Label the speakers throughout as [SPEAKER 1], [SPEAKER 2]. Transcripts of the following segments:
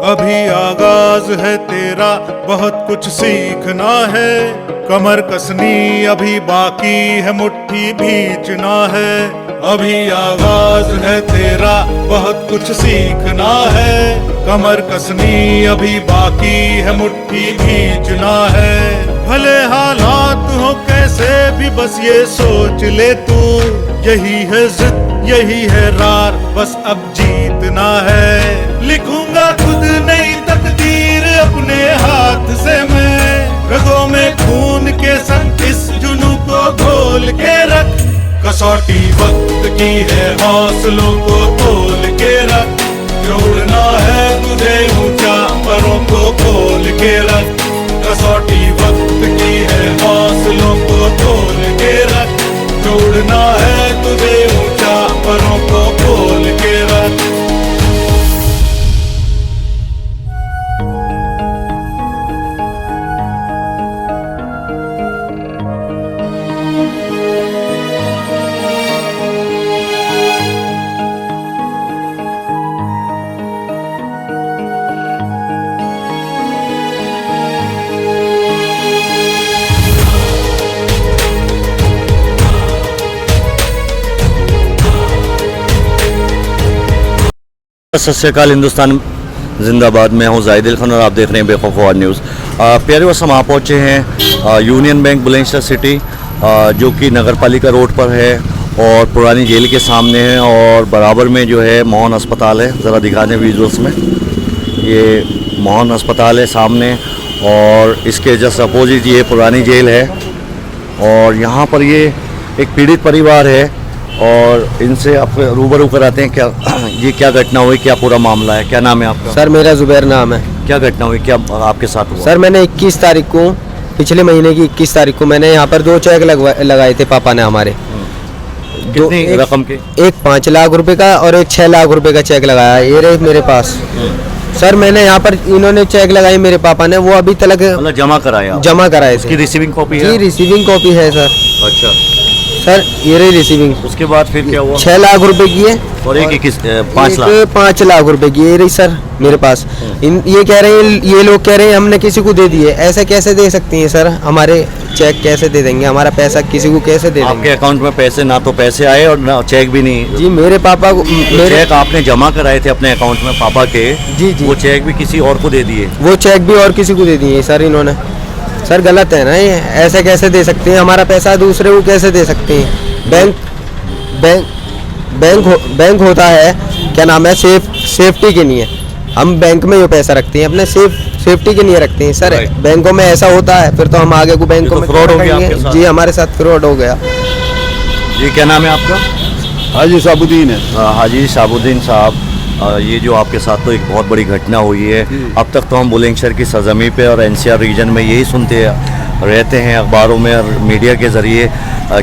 [SPEAKER 1] अभी आगाज है तेरा, बहुत कुछ सीखना है। कमर कसनी अभी बाकी है, मुट्ठी भींचना है। अभी आगाज है तेरा, बहुत कुछ सीखना है। कमर कसनी अभी बाकी है, मुट्ठी भींचना है। भले हालात हो कैसे भी, बस ये सोच ले तू, यही है जिद, यही है रार, बस अब जीतना है। लिखूंगा खुद नई तकदीर अपने हाथ से मैं, रगों में खून के संग इस जुनून को घोल के रख। कसौटी वक्त की है, हौसलों को तोल के रख। जोड़ना है तुझे ऊंचा, परों को खोल के रख। कसौटी वक्त की है, हौसलों को तोल के रख। जोड़ना है तुझे ऊंचा, परों को खोल के रख।
[SPEAKER 2] सत श्री अकाल, हिंदुस्तान जिंदाबाद। मैं हूं जाहिद खान और आप देख रहे हैं बेखौफ न्यूज़। प्यारे दोस्त, हम आ पहुंचे हैं यूनियन बैंक बुलंदशहर सिटी, जो कि नगर पालिका रोड पर है और पुरानी जेल के सामने है, और बराबर में जो है मोहन अस्पताल है। ज़रा दिखा दें विजुअल्स में, ये मोहन अस्पताल है सामने, और इसके जस्ट अपोजिट ये पुरानी जेल है। और यहाँ पर ये एक पीड़ित परिवार है और इनसे आप रूबरू कराते हैं। क्या ये क्या घटना हुई, क्या पूरा मामला है, क्या नाम है आपका?
[SPEAKER 3] सर मेरा जुबैर नाम है।
[SPEAKER 2] क्या घटना हुई, क्या आपके साथ हुआ?
[SPEAKER 3] सर मैंने 21 तारीख को, पिछले महीने की 21 तारीख को मैंने यहाँ पर 2 चेक लगाए थे पापा ने हमारे।
[SPEAKER 2] कितनी रकम के?
[SPEAKER 3] एक 5 लाख रुपए का और एक 6 लाख रुपए का चेक लगाया। ये रहे मेरे पास। सर मैंने यहाँ पर, इन्होंने चेक लगाई मेरे पापा ने, वो अभी तक
[SPEAKER 2] मतलब जमा कराया?
[SPEAKER 3] जमा कराए थे।
[SPEAKER 2] रिसीविंग कॉपी है?
[SPEAKER 3] जी रिसीविंग कॉपी है सर।
[SPEAKER 2] अच्छा
[SPEAKER 3] सर ये रही रिसीविंग।
[SPEAKER 2] उसके बाद फिर क्या हुआ?
[SPEAKER 3] 6 लाख रुपए की है
[SPEAKER 2] और एक 5 लाख?
[SPEAKER 3] 5 लाख रुपए की ये रही सर मेरे पास। ये कह रहे हैं, ये लोग कह रहे हैं हमने किसी को दे दिए। ऐसे कैसे दे सकती हैं सर? हमारे चेक कैसे दे देंगे? हमारा पैसा किसी को कैसे दे देंगे?
[SPEAKER 2] आपके अकाउंट में पैसे, ना तो पैसे आए और ना चेक भी नहीं?
[SPEAKER 3] जी मेरे पापा को, मेरे
[SPEAKER 2] चेक आपने जमा कराए थे अपने अकाउंट में पापा के?
[SPEAKER 3] जी जी।
[SPEAKER 2] वो चेक भी किसी और को दे दिए?
[SPEAKER 3] वो चेक भी और किसी को दे दिए सर इन्होंने। सर गलत है ना ये, ऐसे कैसे दे सकते हैं? हमारा पैसा दूसरे को कैसे दे सकते हैं? बैंक होता है, क्या नाम है, सेफ्टी के लिए। हम बैंक में ये पैसा रखते हैं, अपने सेफ्टी के लिए रखते हैं सर। बैंकों में ऐसा होता है, फिर तो हम आगे को बैंकों में
[SPEAKER 2] फ्रॉड हो गया आपके साथ?
[SPEAKER 3] जी हमारे साथ फ्रॉड हो गया।
[SPEAKER 2] जी क्या नाम है आपका?
[SPEAKER 4] हाजी साबुद्दीन है।
[SPEAKER 2] हाजी साबुद्दीन साहब, ये जो आपके साथ तो एक बहुत बड़ी घटना हुई है। अब तक तो हम बुलंदशहर की सरजमी पे और एनसीआर रीजन में यही सुनते रहते हैं अखबारों में और मीडिया के ज़रिए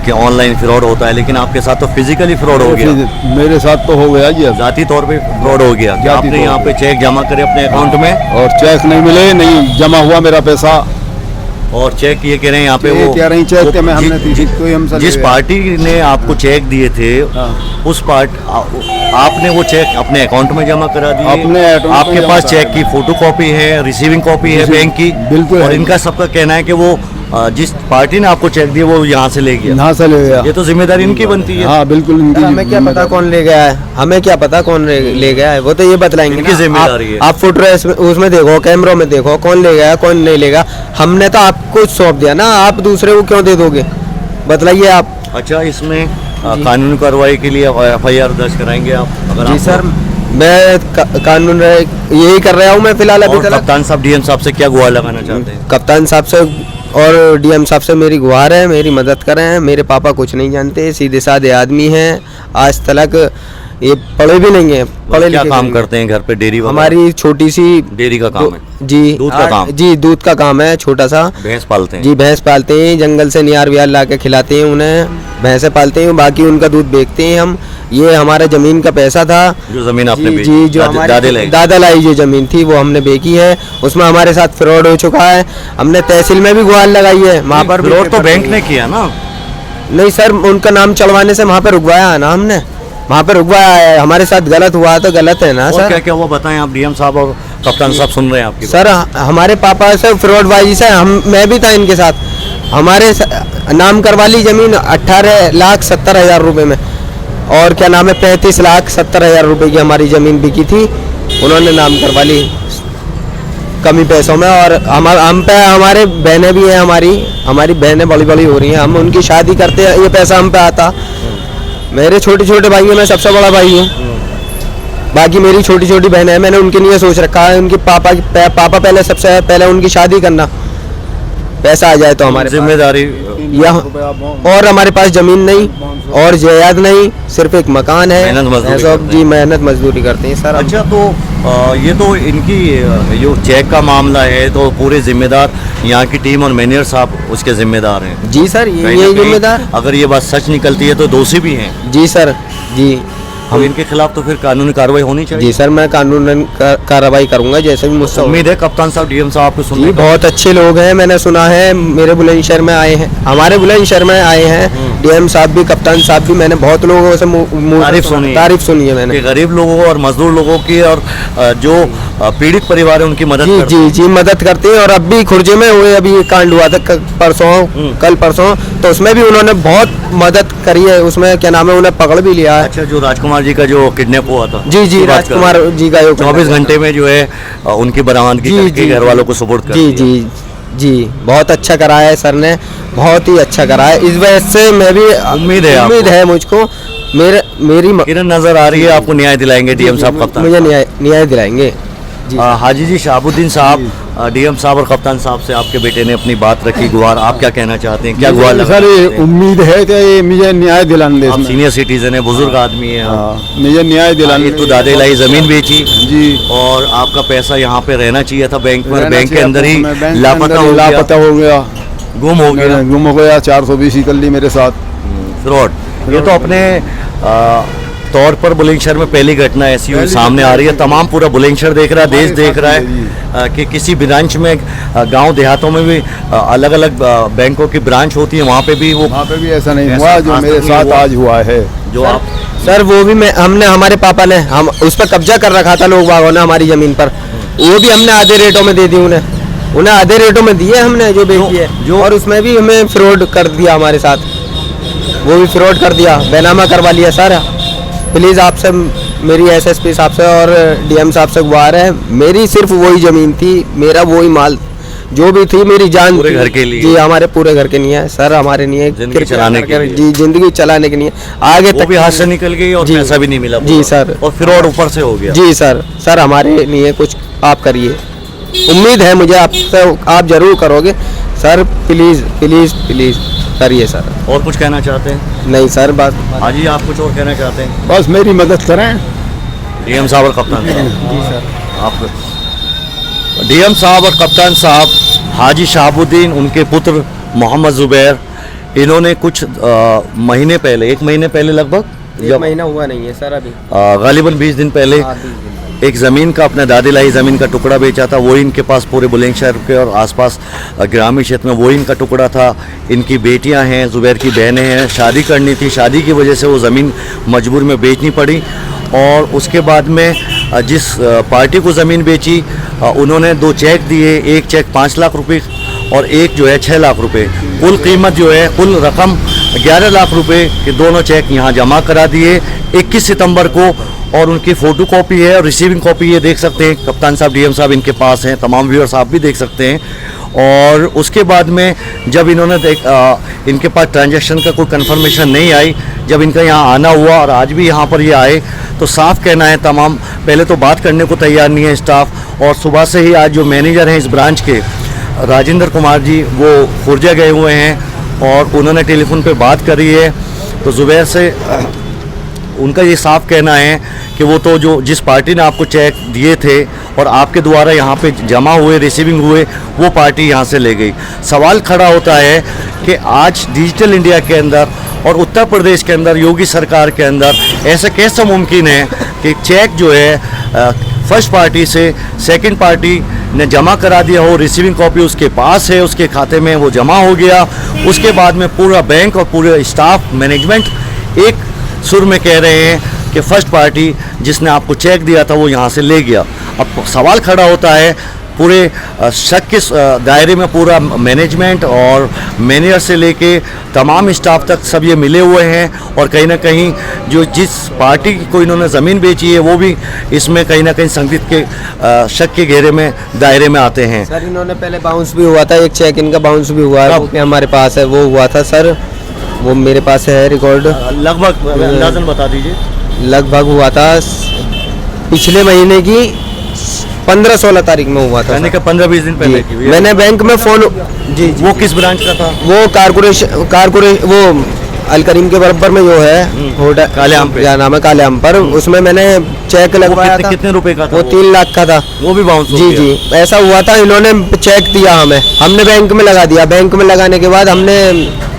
[SPEAKER 2] कि ऑनलाइन फ्रॉड होता है, लेकिन आपके साथ तो फिजिकली फ्रॉड हो गया।
[SPEAKER 4] मेरे साथ तो हो गया जी।
[SPEAKER 2] ज़ाती तौर पे फ्रॉड हो गया। आपने यहाँ पे चेक जमा करे अपने अकाउंट में
[SPEAKER 4] और चेक नहीं मिले, नहीं जमा हुआ मेरा पैसा।
[SPEAKER 2] और चेक ये कह रहे हैं यहाँ पे, वो
[SPEAKER 4] कह रहे हैं चेक में हमने
[SPEAKER 2] जिस पार्टी ने आपको चेक दिए थे, उस आपने वो चेक अपने अकाउंट में जमा करा दिए? आपके पास चेक की फोटोकॉपी है, रिसीविंग कॉपी है बैंक की?
[SPEAKER 4] बिल्कुल।
[SPEAKER 2] और इनका सबका कहना है कि वो जिस पार्टी ने आपको चेक दिया वो यहाँ से ले गया।
[SPEAKER 4] यहाँ से ले गया।
[SPEAKER 2] ये तो जिम्मेदारी इनकी बनती है।
[SPEAKER 4] हाँ बिल्कुल इनकी।
[SPEAKER 3] हमें क्या पता कौन ले गया है? हमें क्या पता कौन ले गया है? वो तो ये बतलाएंगे।
[SPEAKER 2] इनकी जिम्मेदारी है।
[SPEAKER 3] आप फुटरेस उसमें देखो, कैमरों में देखो, कौन ले गया कौन नहीं लेगा। हमने तो आपको सौंप दिया ना, आप दूसरे को क्यों दे दोगे? बतलाइए आप।
[SPEAKER 2] अच्छा, इसमें कानूनी कार्रवाई के लिए FIR दर्ज कराएंगे आप? अगर
[SPEAKER 3] जी सर, मैं कानून यही कर रहा हूँ मैं फिलहाल अभी तक।
[SPEAKER 2] कप्तान साहब, DM साहब से क्या गुहार लगाना चाहते हैं?
[SPEAKER 3] कप्तान साहब से और DM साहब से मेरी गुहार है, मेरी मदद करें। मेरे पापा कुछ नहीं जानते, सीधे साधे आदमी हैं। आज तक ये पढ़े भी नहीं है। पढ़े
[SPEAKER 2] क्या काम करते हैं घर पे? डेयरी?
[SPEAKER 3] हमारी छोटी सी
[SPEAKER 2] डेयरी का काम है
[SPEAKER 3] जी।
[SPEAKER 2] दूध का काम?
[SPEAKER 3] जी दूध का काम है, छोटा सा।
[SPEAKER 2] भैंस पालते हैं?
[SPEAKER 3] जी भैंस पालते हैं, जंगल से नियार वियार ला के खिलाते हैं उन्हें। भैंसे पालते हैं, बाकी उनका दूध बेचते हैं हम। ये हमारे जमीन का पैसा था,
[SPEAKER 2] जो जमीन आपने बेची?
[SPEAKER 3] जी जो हमारे दादा लाई जो जमीन थी वो हमने बेची है। उसमें हमारे साथ फ्रॉड हो चुका है। हमने तहसील में भी गुहार लगाई है, वहाँ पर
[SPEAKER 2] फ्रॉड तो बैंक ने किया ना?
[SPEAKER 3] नहीं सर, उनका नाम चढ़वाने से वहाँ पे रुकवाया है ना हमने। वहाँ पे रुकवाया है, हमारे साथ गलत हुआ तो गलत है ना सर।
[SPEAKER 2] क्या क्या हुआ बताएं आप DM साहब, और कप्तान साहब सुन रहे हैं आपकी बात।
[SPEAKER 3] सर हमारे पापा से फ्रॉडबाजी से मैं भी था इनके साथ। हमारे नाम करवा ली ज़मीन 18,70,000 रुपये में, और क्या नाम है 35,70,000 रुपये की हमारी ज़मीन बिकी थी, उन्होंने नाम करवा ली कमी पैसों में। और हम पे हमारे बहनें भी हैं, हमारी बहनें बड़ी बड़ी हो रही हैं, हम उनकी शादी करते हैं, ये पैसा हम पे आता। मेरे छोटे छोटे भाई हैं, मैं सबसे बड़ा भाई हूँ, बाकी मेरी छोटी छोटी बहनें हैं। मैंने उनके लिए सोच रखा है उनके पापा पहले, सबसे पहले उनकी शादी करना, पैसा आ जाए तो हमारे
[SPEAKER 2] जिम्मेदारी
[SPEAKER 3] और हमारे पास ज़मीन नहीं और जायदाद नहीं, सिर्फ एक मकान है।
[SPEAKER 2] मेहनत मजदूरी
[SPEAKER 3] ऐसा
[SPEAKER 2] करते
[SPEAKER 3] जी मेहनत मजदूरी करते हैं सर।
[SPEAKER 2] अच्छा, तो ये तो इनकी जो चेक का मामला है तो पूरे जिम्मेदार यहाँ की टीम और मैनेजर साहब उसके जिम्मेदार हैं।
[SPEAKER 3] जी सर,
[SPEAKER 2] कहीं ना
[SPEAKER 3] ये
[SPEAKER 2] कहीं
[SPEAKER 3] जिम्मेदार।
[SPEAKER 2] अगर ये बात सच निकलती है तो दोषी भी हैं।
[SPEAKER 3] जी सर, जी
[SPEAKER 2] तो इनके खिलाफ तो फिर कानूनी कार्रवाई होनी चाहिए।
[SPEAKER 3] जी सर, मैं कानून कार्रवाई करूंगा जैसे भी मुझसे
[SPEAKER 2] उम्मीद है कप्तान साहब, डीएम साहब आपको
[SPEAKER 3] जी
[SPEAKER 2] सुनने का।
[SPEAKER 3] बहुत अच्छे लोग हैं, मैंने सुना है मेरे बुलंदशहर में आए हैं, हमारे बुलंदशहर में आए हैं डीएम साहब भी, कप्तान साहब भी। मैंने बहुत लोगों से तारीफ सुनी है मैंने
[SPEAKER 2] कि गरीब लोगों और मजदूर लोगों की और जो पीड़ित परिवार है उनकी मदद
[SPEAKER 3] जी
[SPEAKER 2] करते हैं।
[SPEAKER 3] जी मदद करते हैं। और अब भी खुर्जे में हुए अभी ये कांड हुआ था कल परसों, तो उसमें भी उन्होंने बहुत मदद करी है। उसमें क्या नाम है, उन्हें पकड़ भी लिया है।
[SPEAKER 2] अच्छा, जो राजकुमार जी का जो किडनैप हुआ था,
[SPEAKER 3] जी जी,
[SPEAKER 2] बात कर
[SPEAKER 3] राजकुमार
[SPEAKER 2] रहे हैं।
[SPEAKER 3] जी का
[SPEAKER 2] 24 घंटे में जो है उनकी बरामदगी करके घर वालों को सुपुर्द कर
[SPEAKER 3] जी
[SPEAKER 2] दिया।
[SPEAKER 3] जी जी, बहुत अच्छा कराया है सर ने, बहुत ही अच्छा कराया है। इस वजह से मैं भी
[SPEAKER 2] उम्मीद है
[SPEAKER 3] मुझको, मेरी
[SPEAKER 2] किरण नजर आ रही है, आपको न्याय दिलाएंगे डीएम साहब, कप्तान
[SPEAKER 3] मुझे न्याय दिलाएंगे।
[SPEAKER 2] हाजी जी शहाबुद्दीन साहब, डीएम साहब और कप्तान साहब से आपके बेटे ने अपनी बात रखी गुहार, आप क्या कहना चाहते हैं? क्या गुहार लगा
[SPEAKER 4] सर ये उम्मीद है कि ये मुझे न्याय दिलाने
[SPEAKER 2] आप
[SPEAKER 4] इसमें।
[SPEAKER 2] सीनियर सिटीजन है, बुजुर्ग आदमी है,
[SPEAKER 4] मुझे न्याय दिलाने
[SPEAKER 2] तो दादे लाई जमीन बेची
[SPEAKER 4] जी,
[SPEAKER 2] और आपका पैसा यहाँ पे रहना चाहिए था बैंक में,
[SPEAKER 4] रहना
[SPEAKER 2] बैंक के
[SPEAKER 4] चाहिए
[SPEAKER 2] अंदर ही
[SPEAKER 4] था, बैंक के
[SPEAKER 2] लापता
[SPEAKER 4] अंदर
[SPEAKER 2] हो गया,
[SPEAKER 4] लापता हो गया,
[SPEAKER 2] गुम हो गया।
[SPEAKER 4] 420 कर ली मेरे साथ।
[SPEAKER 2] फ्रॉड। ये तो अपने तौर पर बुलंदशहर में पहली घटना ऐसी हुई सामने आ रही है। तमाम पूरा बुलंदशहर देख रहा है, देश देख रहा है कि किसी ब्रांच में गांव देहातों में भी अलग अलग बैंकों की ब्रांच होती है, वहाँ पे भी
[SPEAKER 4] वहाँ पे भी ऐसा नहीं हुआ जो
[SPEAKER 2] आज
[SPEAKER 4] मेरे
[SPEAKER 2] तक नहीं
[SPEAKER 4] साथ
[SPEAKER 2] हुआ।
[SPEAKER 4] आज हुआ है।
[SPEAKER 2] जो आप
[SPEAKER 3] सर वो भी हमने हमारे पापा ने हम उस पर कब्जा कर रखा था लोग बागों ने हमारी जमीन पर, वो भी हमने आधे रेटों में दे दी, उन्हें आधे रेटों में दिए हमने जो बेची है। और उसमें भी हमें फ्रॉड कर दिया हमारे साथ, वो भी फ्रॉड कर दिया, बेनामा करवा लिया। सर प्लीज़ आपसे मेरी एसएसपी साहब से और डीएम साहब से गुहार है, मेरी सिर्फ वही ज़मीन थी, मेरा वही माल जो भी थी, मेरी जान
[SPEAKER 2] पूरे
[SPEAKER 3] थी।
[SPEAKER 2] घर के लिए।
[SPEAKER 3] जी हमारे पूरे घर के लिए है सर, हमारे लिए
[SPEAKER 2] जिंदगी चलाने के लिए।
[SPEAKER 3] जी जिंदगी चलाने के लिए आगे
[SPEAKER 2] वो
[SPEAKER 3] तक
[SPEAKER 2] भी हाथ से निकल गई और
[SPEAKER 3] जी।
[SPEAKER 2] पैसा भी नहीं मिला
[SPEAKER 3] जी
[SPEAKER 2] पूरा।
[SPEAKER 3] सर।
[SPEAKER 2] और फ्रॉड ऊपर से हो गया।
[SPEAKER 3] जी सर हमारे लिए कुछ आप करिए, उम्मीद है मुझे आपसे, आप जरूर करोगे सर, प्लीज़ प्लीज़ प्लीज़ करिए सर।
[SPEAKER 2] और कुछ कहना चाहते हैं?
[SPEAKER 3] नहीं सर बात
[SPEAKER 2] हाजी आप कुछ और कहना चाहते हैं?
[SPEAKER 4] बस मेरी मदद करें।
[SPEAKER 2] डीएम साहब और कप्तान साहब,
[SPEAKER 3] जी सर।
[SPEAKER 2] आप डीएम साहब और कप्तान साहब हाजी शहाबुद्दीन, उनके पुत्र मोहम्मद जुबैर, इन्होंने कुछ महीने पहले, 1 महीने पहले लगभग,
[SPEAKER 3] एक महीना हुआ नहीं है सर अभी,
[SPEAKER 2] गालिबन 20 दिन पहले एक ज़मीन का, अपने दादी लाई ज़मीन का टुकड़ा बेचा था। वही इनके पास पूरे बुलंदशहर के और आसपास ग्रामीण क्षेत्र में वही इनका टुकड़ा था। इनकी बेटियां हैं, जुबैर की बहनें हैं, शादी करनी थी, शादी की वजह से वो ज़मीन मजबूर में बेचनी पड़ी। और उसके बाद में जिस पार्टी को ज़मीन बेची उन्होंने 2 चेक दिए, एक चेक 5 लाख रुपए और एक जो है 6 लाख रुपए, कुल कीमत जो है, कुल रकम 11 लाख रुपए के दोनों चेक यहाँ जमा करा दिए 21 सितंबर को। और उनकी फ़ोटो कॉपी है और रिसीविंग कॉपी ये देख सकते हैं, कप्तान साहब डीएम साहब इनके पास हैं, तमाम व्यूअर्स आप भी देख सकते हैं। और उसके बाद में जब इन्होंने इनके पास ट्रांजैक्शन का कोई कंफर्मेशन नहीं आई, जब इनका यहाँ आना हुआ और आज भी यहाँ पर ये आए, तो साफ कहना है तमाम, पहले तो बात करने को तैयार नहीं है स्टाफ। और सुबह से ही आज जो मैनेजर हैं इस ब्रांच के, राजेंद्र कुमार जी, वो खुर्जा गए हुए हैं और उन्होंने टेलीफोन पे बात करी है। तो जुबैर से उनका ये साफ कहना है कि वो तो जो जिस पार्टी ने आपको चेक दिए थे और आपके द्वारा यहाँ पे जमा हुए, रिसीविंग हुए, वो पार्टी यहाँ से ले गई। सवाल खड़ा होता है कि आज डिजिटल इंडिया के अंदर और उत्तर प्रदेश के अंदर, योगी सरकार के अंदर, ऐसा कैसे मुमकिन है कि चेक जो है फर्स्ट पार्टी से सेकंड पार्टी ने जमा करा दिया हो, रिसीविंग कॉपी उसके पास है, उसके खाते में वो जमा हो गया, उसके बाद में पूरा बैंक और पूरे स्टाफ मैनेजमेंट एक सुर में कह रहे हैं कि फर्स्ट पार्टी जिसने आपको चेक दिया था वो यहाँ से ले गया। अब सवाल खड़ा होता है पूरे शक के दायरे में पूरा मैनेजमेंट और मैनेजर से लेके तमाम स्टाफ तक सब ये मिले हुए हैं और कहीं ना कहीं जो जिस पार्टी को इन्होंने ज़मीन बेची है वो भी इसमें कहीं ना कहीं संदिग्ध के शक के घेरे में दायरे में आते हैं।
[SPEAKER 3] सर इन्होंने पहले बाउंस भी हुआ था, एक चेक इनका बाउंस भी हुआ है, वो भी हमारे पास है, वो हुआ था सर, वो मेरे पास है रिकॉर्ड।
[SPEAKER 2] लगभग अंदाजन बता दीजिए।
[SPEAKER 3] लगभग हुआ था पिछले महीने की 15-16 तारीख में हुआ था
[SPEAKER 2] यानी कि 15-20 दिन पहले की।
[SPEAKER 3] मैंने बैंक में फोन जी
[SPEAKER 2] वो किस ब्रांच का था?
[SPEAKER 3] वो कारपोरेशन वो अल करीम के बराबर में जो है होटल
[SPEAKER 2] कालेआम पे,
[SPEAKER 3] क्या नाम है, कालेआम पर, उसमें मैंने चेक लगवाया था।
[SPEAKER 2] कितने रुपए का था?
[SPEAKER 3] वो 3 लाख का था।
[SPEAKER 2] वो भी बाउंस हो
[SPEAKER 3] जी
[SPEAKER 2] गया?
[SPEAKER 3] जी ऐसा हुआ था, इन्होंने चेक दिया हमें, हमने बैंक में लगा दिया। बैंक में लगाने के बाद हमने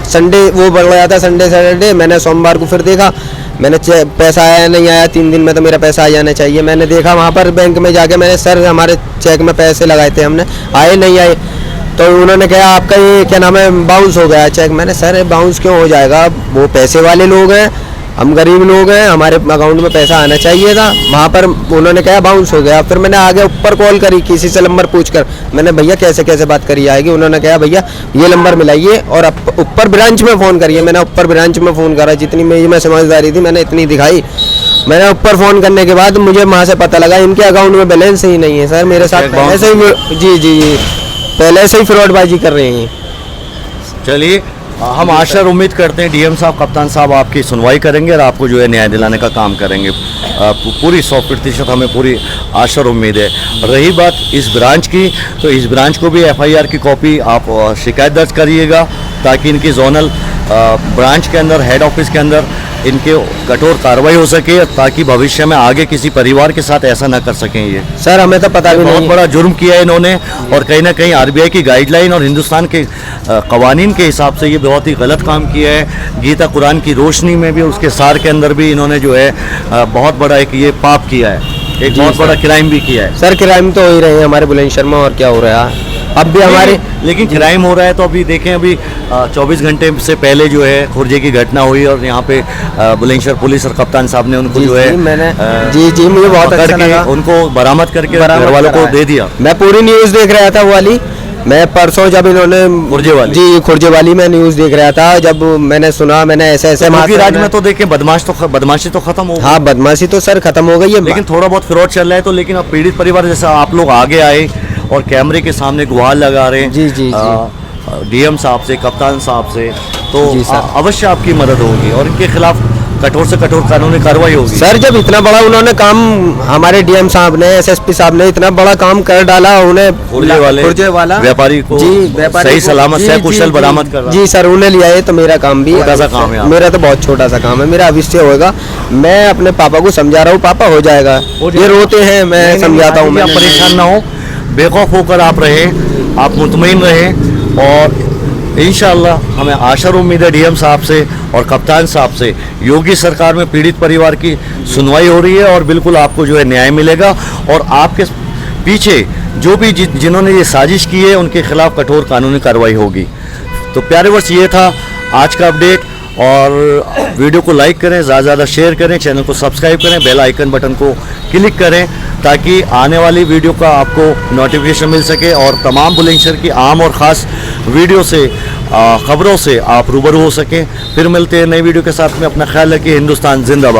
[SPEAKER 3] संडे वो बढ़ था, संडे सैटरडे, मैंने सोमवार को फिर देखा, मैंने पैसा आया नहीं आया, 3 दिन में तो मेरा पैसा आ जाना चाहिए। मैंने देखा वहाँ पर बैंक में जाके, मैंने सर हमारे चेक में पैसे लगाए थे हमने, आए नहीं आए, तो उन्होंने कहा आपका ये क्या नाम है बाउंस हो गया चेक। मैंने सर बाउंस क्यों हो जाएगा, वो पैसे वाले लोग हैं, हम गरीब लोग हैं, हमारे अकाउंट में पैसा आना चाहिए था। वहाँ पर उन्होंने कहा बाउंस हो गया। फिर मैंने आगे ऊपर कॉल करी किसी से नंबर पूछकर, मैंने भैया कैसे कैसे बात करी आएगी, उन्होंने कहा भैया ये नंबर मिलाइए और ऊपर ब्रांच में फ़ोन करिए। मैंने ऊपर ब्रांच में फ़ोन करा, जितनी मेरी मैं समझदारी थी मैंने इतनी दिखाई। मैंने ऊपर फ़ोन करने के बाद मुझे वहाँ से पता लगा इनके अकाउंट में बैलेंस ही नहीं है सर, मेरे साथ पहले से ही जी जी जी पहले से ही फ्रॉडबाजी कर रहे हैं।
[SPEAKER 2] चलिए हम आशा और उम्मीद करते हैं डीएम साहब, कप्तान साहब आपकी सुनवाई करेंगे और आपको जो है न्याय दिलाने का काम करेंगे। पूरी 100% हमें पूरी आशा और उम्मीद है। रही बात इस ब्रांच की, तो इस ब्रांच को भी एफआईआर की कॉपी आप शिकायत दर्ज करिएगा ताकि इनकी जोनल ब्रांच के अंदर, हेड ऑफिस के अंदर इनके कठोर कार्रवाई हो सके, ताकि भविष्य में आगे किसी परिवार के साथ ऐसा ना कर सकें। ये
[SPEAKER 3] सर हमें तो पता भी
[SPEAKER 2] बहुत
[SPEAKER 3] नहीं,
[SPEAKER 2] बड़ा जुर्म किया है इन्होंने और कहीं ना कहीं आरबीआई की गाइडलाइन और हिंदुस्तान के कवानीन के हिसाब से ये बहुत ही गलत काम किया है। गीता कुरान की रोशनी में भी, उसके सार के अंदर भी इन्होंने जो है बहुत बड़ा एक ये पाप किया है, एक बहुत बड़ा क्राइम भी किया है।
[SPEAKER 3] सर क्राइम तो हो ही रहे हैं हमारे बुलंदशहर में, और क्या हो रहा है अब भी हमारे,
[SPEAKER 2] लेकिन क्राइम हो रहा है तो अभी देखें, अभी 24 घंटे से पहले जो है खुर्जे की घटना हुई और यहाँ पे बुलंदशहर पुलिस और कप्तान साहब ने उनको जो है
[SPEAKER 3] मैंने जी मुझे बहुत अच्छा लगा,
[SPEAKER 2] उनको बरामद करके घर वालों को दे दिया।
[SPEAKER 3] मैं पूरी न्यूज़ देख रहा था वो वाली, मैं परसों जब इन्होंने खुर्जे वाली मैं न्यूज़ देख रहा था, जब मैंने सुना, मैंने ऐसे
[SPEAKER 2] राज में तो देखें बदमाशी तो खत्म हो गई।
[SPEAKER 3] हाँ बदमाशी तो सर खत्म हो गई है,
[SPEAKER 2] लेकिन थोड़ा बहुत फ्रॉड चल रहा है। तो लेकिन अब पीड़ित परिवार जैसा आप लोग आगे आए और कैमरे के सामने गुहार लगा रहे हैं
[SPEAKER 3] जी
[SPEAKER 2] डीएम साहब से, कप्तान साहब से, तो अवश्य आपकी मदद होगी और इनके खिलाफ कठोर से कठोर कानूनी कार्रवाई होगी।
[SPEAKER 3] सर जब इतना बड़ा उन्होंने काम, हमारे डीएम साहब ने, एसएसपी साहब ने इतना बड़ा काम कर डाला, उन्हें
[SPEAKER 2] खुर्जे वाला व्यापारी को सही सलामत से कुशल बरामद कर रहा।
[SPEAKER 3] जी सर उन्हें लिया है, तो मेरा काम भी
[SPEAKER 2] छोटा सा काम है,
[SPEAKER 3] मेरा तो बहुत छोटा सा काम है, मेरा अवश्य होगा। मैं अपने पापा को समझा रहा हूँ, पापा हो जाएगा, ये रोते हैं, मैं समझाता हूँ।
[SPEAKER 2] आप परेशान ना हो, बेखौफ होकर आप रहें, आप मुतमईन रहें और इंशाअल्लाह हमें आशा और उम्मीद है डीएम साहब से और कप्तान साहब से योगी सरकार में पीड़ित परिवार की सुनवाई हो रही है और बिल्कुल आपको जो है न्याय मिलेगा और आपके पीछे जो भी जिन्होंने ये साजिश की है उनके खिलाफ कठोर कानूनी कार्रवाई होगी। तो प्यारे वर्ष ये था आज का अपडेट, और वीडियो को लाइक करें, ज़्यादा से ज़्यादा शेयर करें, चैनल को सब्सक्राइब करें, बेल आइकन बटन को क्लिक करें ताकि आने वाली वीडियो का आपको नोटिफिकेशन मिल सके और तमाम बुलंदशहर की आम और ख़ास वीडियो से, खबरों से आप रूबरू हो सकें। फिर मिलते हैं नई वीडियो के साथ में, अपना ख्याल रखिए। हिंदुस्तान जिंदाबाद।